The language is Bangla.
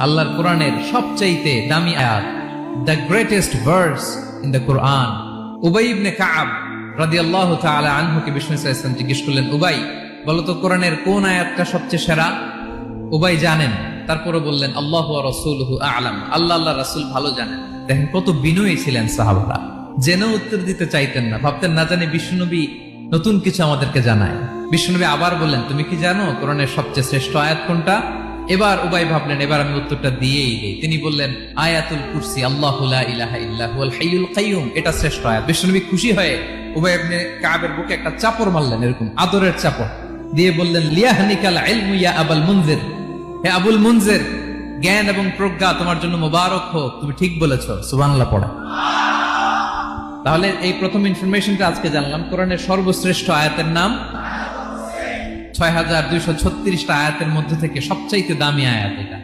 আল্লাহর কোরআনের সবচাইতে দামি আয়াত, the greatest verse in the Quran. উবাই ইবনে কাব রাদিয়াল্লাহু তাআলা আনহুকে বিষ্ণু সাল্লাল্লাহু আলাইহি ওয়াসাল্লাম জিজ্ঞেস করলেন, উবাই বলো তো কোরআনের কোন আয়াতটা সবচেয়ে সেরা? উবাই জানেন, তারপরে বললেন আল্লাহু ওয়া রাসূলুহু আ'লাম, আল্লাহ আল্লাহ রাসূল ভালো জানেন। দেখেন কত বিনয়ী ছিলেন সাহাবারা, জেনে উত্তর দিতে চাইতেন না, ভাবতেন না জানি বিশ্বনবী নতুন কিছু আমাদেরকে জানায়। বিশ্বনবী আবার বললেন, তুমি কি জানো কোরআনের সবচেয়ে শ্রেষ্ঠ আয়াত কোনটা? এবার উবাই ভাবলেন এবার আমি উত্তরটা দিয়েই দেই। তিনি বললেন আয়াতুল কুরসি, আল্লাহু লা ইলাহা ইল্লা হুয়াল হাইয়ুল কাইয়ুম, এটা শ্রেষ্ঠ আয়াত। বিশ্বনবী খুশি হয়ে উবাই ইবনে কাবের বুকে একটা চাপড় মারলেন, এরকম আদরের চাপড় দিয়ে বললেন লিয়াহনিকাল ইলমু ইয়া আবুল মুনজির, হে আবুল মুনজির, জ্ঞান এবং প্রজ্ঞা তোমার জন্য মোবারক হোক, তুমি ঠিক বলেছো। সুবহানাল্লাহ পড়ে। তাহলে এই প্রথম ইনফরমেশনটা আজকে জানলাম, কোরআনের সর্বশ্রেষ্ঠ আয়াতের নাম ৬,২৩৬টা আয়াতের মধ্যে থেকে সবচাইতে দামি আয়াত এটা।